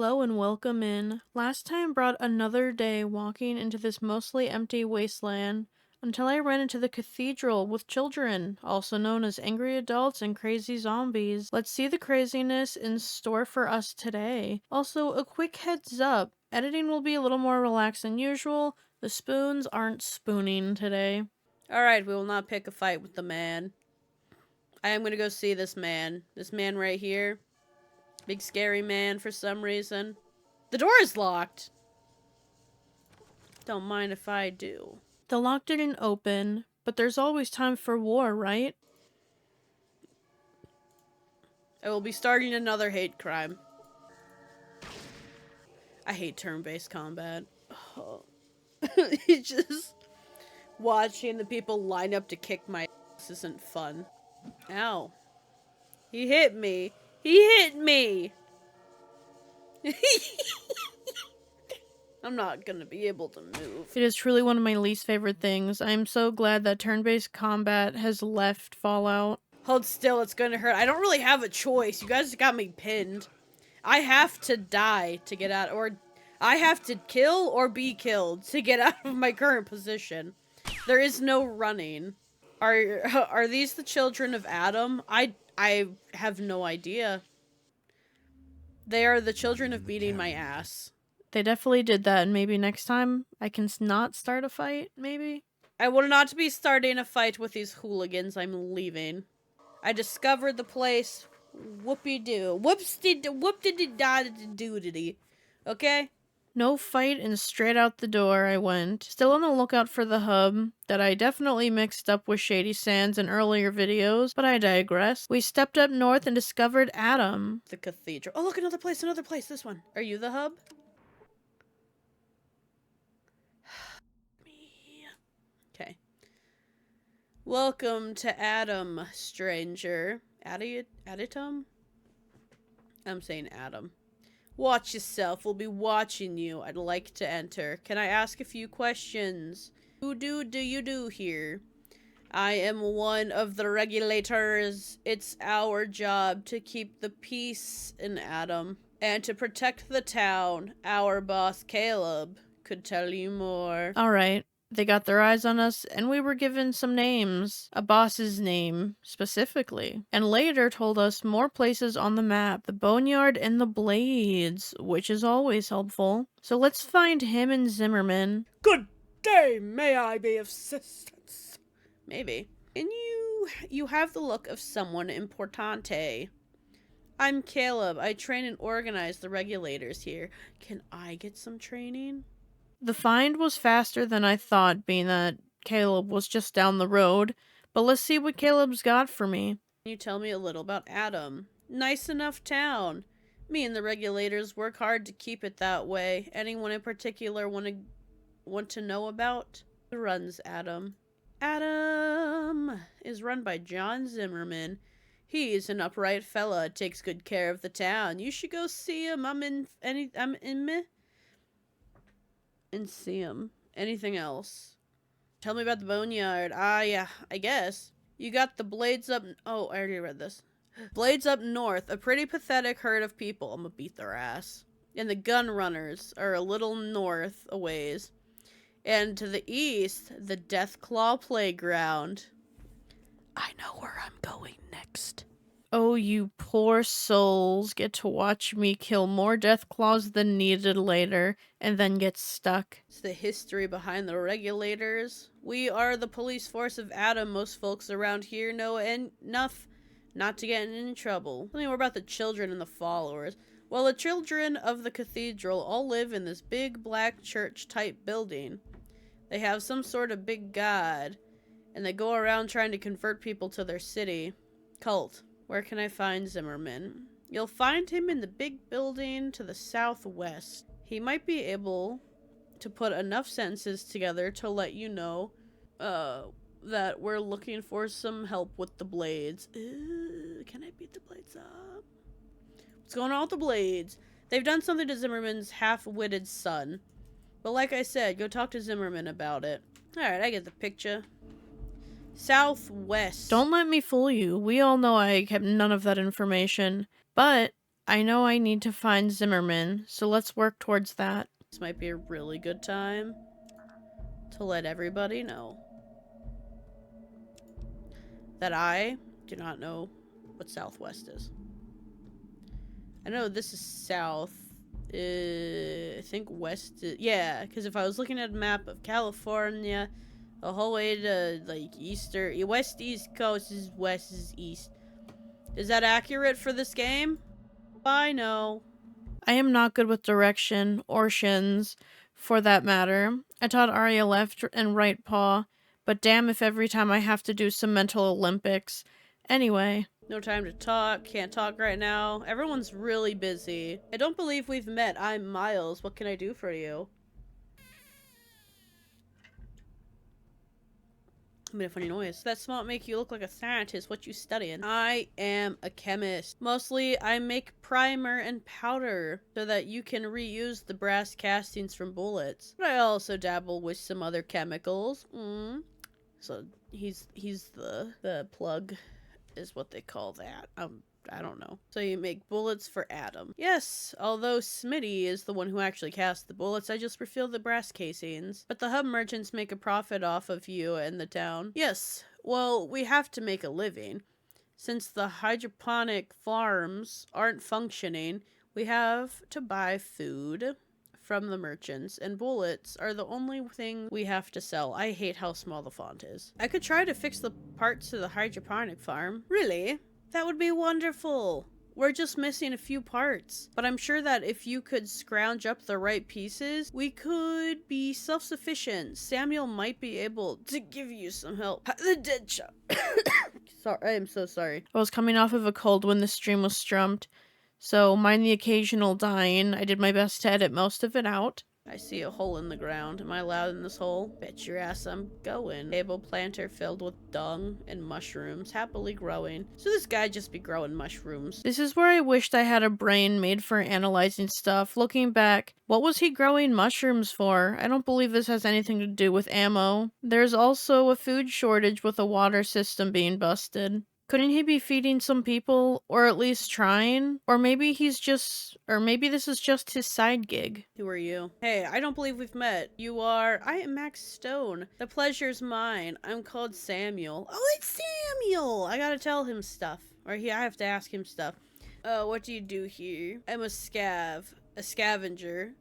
Hello and welcome in. Last time brought another day walking into this mostly empty wasteland until I ran into the cathedral with children, also known as angry adults and crazy zombies. Let's see the craziness in store for us today. Also, a quick heads up, editing will be a little more relaxed than usual. The spoons aren't spooning today. Alright, we will not pick a fight with the man. I am gonna go see this man. This man right here. Big scary man for some reason. The door is locked. Don't mind if I do. The lock didn't open, but there's always time for war, right? I will be starting another hate crime. I hate turn-based combat. Oh. It's just watching the people line up to kick my ass isn't fun. Ow. He hit me. He hit me! I'm not gonna be able to move. It is truly one of my least favorite things. I am so glad that turn-based combat has left Fallout. Hold still, it's gonna hurt. I don't really have a choice. You guys got me pinned. I have to die to get out, or I have to kill or be killed to get out of my current position. There is no running. Are these the children of Adam? I have no idea. They are the children of beating my ass. They definitely did that, and maybe next time I can not start a fight, maybe? I will not be starting a fight with these hooligans. I'm leaving. I discovered the place. Whoopie-doo. Whoop-diddy-da-diddy. Okay? No fight, and straight out the door I went. Still on the lookout for the hub that I definitely mixed up with Shady Sands in earlier videos, but I digress. We stepped up north and discovered Adytum. The cathedral. Oh, look, another place, this one. Are you the hub? Me. Okay. Welcome to Adytum, stranger. Adytum? I'm saying Adam. Watch yourself. We'll be watching you. I'd like to enter. Can I ask a few questions? Who do you do here? I am one of the regulators. It's our job to keep the peace in Adytum and to protect the town. Our boss, Caleb, could tell you more. Alright. They got their eyes on us, and we were given some names. A boss's name, specifically. And later told us more places on the map. The Boneyard and the Blades, which is always helpful. So let's find him and Zimmerman. Good day, may I be of assistance? Maybe. And you have the look of someone importante. I'm Caleb. I train and organize the regulators here. Can I get some training? The find was faster than I thought, being that Caleb was just down the road. But let's see what Caleb's got for me. Can you tell me a little about Adytum? Nice enough town. Me and the regulators work hard to keep it that way. Anyone in particular want to know about? Who runs Adytum? Adytum is run by John Zimmerman. He's an upright fella, takes good care of the town. You should go see him. And see him. Anything else? Tell me about the Boneyard. Yeah, I guess. You got the Blades up... Oh, I already read this. Blades up north. A pretty pathetic herd of people. I'm gonna beat their ass. And the Gun Runners are a little north a ways. And to the east, the Deathclaw Playground. I know where I'm going next. Oh, you poor souls get to watch me kill more Deathclaws than needed later, and then get stuck. It's the history behind the regulators. We are the police force of Adytum. Most folks around here know enough not to get in trouble. Tell me more about the children and the followers. Well, the children of the cathedral all live in this big black church-type building. They have some sort of big god, and they go around trying to convert people to their city. Cult. Where can I find Zimmerman? You'll find him in the big building to the southwest. He might be able to put enough sentences together to let you know that we're looking for some help with the Blades. Can I beat the Blades up? What's going on with the Blades? They've done something to Zimmerman's half-witted son. But like I said, go talk to Zimmerman about it. Alright, I get the picture. Southwest. Don't let me fool you. We all know I kept none of that information. But I know I need to find Zimmerman, so let's work towards that. This might be a really good time to let everybody know that I do not know what Southwest is. I know this is south. I think west is, yeah, because if I was looking at a map of California, the whole way to, like, east coast is west is east. Is that accurate for this game? I know. I am not good with direction, or shins, for that matter. I taught Arya left and right paw, but damn if every time I have to do some mental Olympics. Anyway. No time to talk, can't talk right now. Everyone's really busy. I don't believe we've met. I'm Miles. What can I do for you? I made a funny noise. That smart make you look like a scientist. What you studying? I am a chemist. Mostly, I make primer and powder so that you can reuse the brass castings from bullets. But I also dabble with some other chemicals. So he's the plug, is what they call that. I don't know. So you make bullets for Adytum. Yes, although Smitty is the one who actually casts the bullets, I just refill the brass casings. But the hub merchants make a profit off of you and the town. Yes, well, we have to make a living. Since the hydroponic farms aren't functioning, we have to buy food from the merchants, and bullets are the only thing we have to sell. I hate how small the font is. I could try to fix the parts to the hydroponic farm. Really? That would be wonderful. We're just missing a few parts. But I'm sure that if you could scrounge up the right pieces, we could be self-sufficient. Samuel might be able to give you some help. The dead child. Sorry, I am so sorry. I was coming off of a cold when the stream was strummed, so mind the occasional dying. I did my best to edit most of it out. I see a hole in the ground. Am I allowed in this hole? Bet your ass I'm going. Table planter filled with dung and mushrooms, happily growing. So this guy just be growing mushrooms. This is where I wished I had a brain made for analyzing stuff. Looking back, what was he growing mushrooms for? I don't believe this has anything to do with ammo. There's also a food shortage with a water system being busted. Couldn't he be feeding some people, or at least trying? Or maybe this is just his side gig. Who are you? Hey, I don't believe we've met. I am Max Stone. The pleasure's mine. I'm called Samuel. Oh, it's Samuel! I gotta tell him stuff. I have to ask him stuff. What do you do here? I'm a scavenger.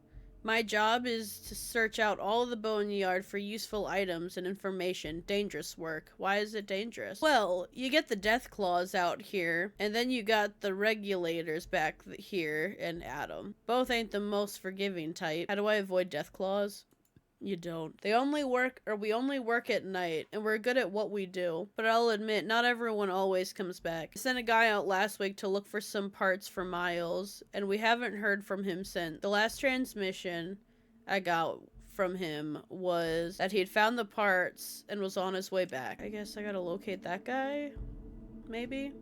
My job is to search out all of the boneyard for useful items and information. Dangerous work. Why is it dangerous? Well, you get the death claws out here, and then you got the regulators back here in Adytum. Both ain't the most forgiving type. How do I avoid death claws? You don't. We only work at night, and we're good at what we do. But I'll admit, not everyone always comes back. I sent a guy out last week to look for some parts for Miles, and we haven't heard from him since. The last transmission I got from him was that he had found the parts and was on his way back. I guess I gotta locate that guy? Maybe?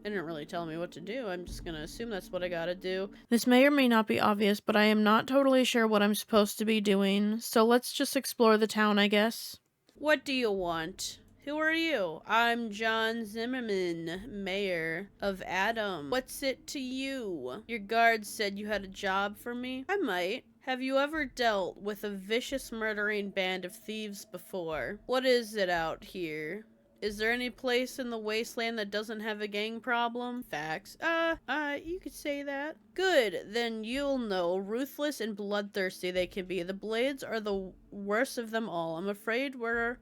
They didn't really tell me what to do. I'm just gonna assume that's what I gotta do. This may or may not be obvious, but I am not totally sure what I'm supposed to be doing, so let's just explore the town, I guess. What do you want? Who are you? I'm John Zimmerman, mayor of Adytum. What's it to you? Your guards said you had a job for me? I might. Have you ever dealt with a vicious murdering band of thieves before? What is it out here? Is there any place in the wasteland that doesn't have a gang problem? Facts. You could say that. Good, then you'll know ruthless and bloodthirsty they can be. The Blades are the worst of them all. I'm afraid we're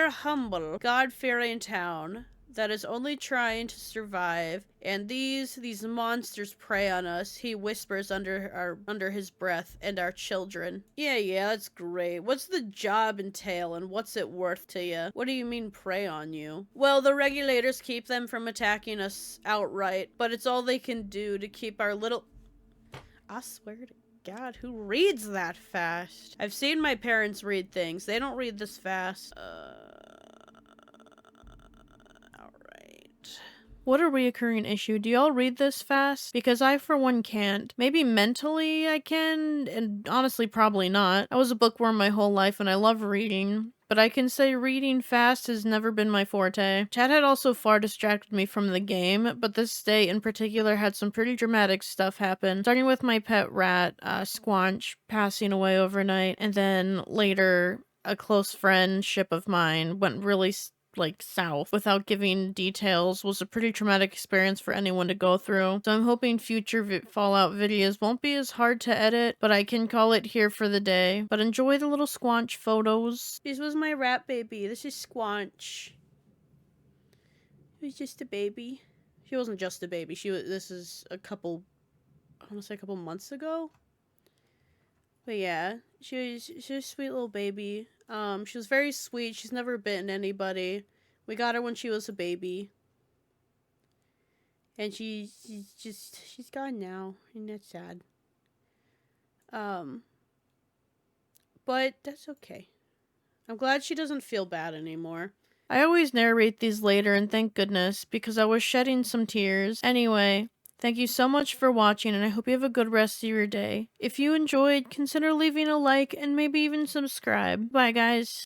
humble, God-fearing town that is only trying to survive, and these monsters prey on us. He whispers under his breath, and our children. Yeah, that's great. What's the job entail, and what's it worth to you? What do you mean prey on you? Well, the regulators keep them from attacking us outright, but it's all they can do to keep our little... I swear to God, who reads that fast? I've seen my parents read things. They don't read this fast. What a reoccurring issue. Do y'all read this fast? Because I, for one, can't. Maybe mentally I can, and honestly, probably not. I was a bookworm my whole life, and I love reading. but I can say reading fast has never been my forte. Chad had also far distracted me from the game, but this day in particular had some pretty dramatic stuff happen, starting with my pet rat, Squanch, passing away overnight, and then later, a close friendship of mine went really south without giving details was a pretty traumatic experience for anyone to go through. So I'm hoping future Fallout videos won't be as hard to edit, but I can call it here for the day. But enjoy the little Squanch photos. This was my rat baby. This is Squanch. He was just a baby. She wasn't just a baby. This is I want to say a couple months ago. But yeah, she's a sweet little baby. She was very sweet. She's never bitten anybody. We got her when she was a baby. And she's gone now, and that's sad. But that's okay. I'm glad she doesn't feel bad anymore. I always narrate these later, and thank goodness, because I was shedding some tears. Anyway, thank you so much for watching, and I hope you have a good rest of your day. If you enjoyed, consider leaving a like and maybe even subscribe. Bye, guys.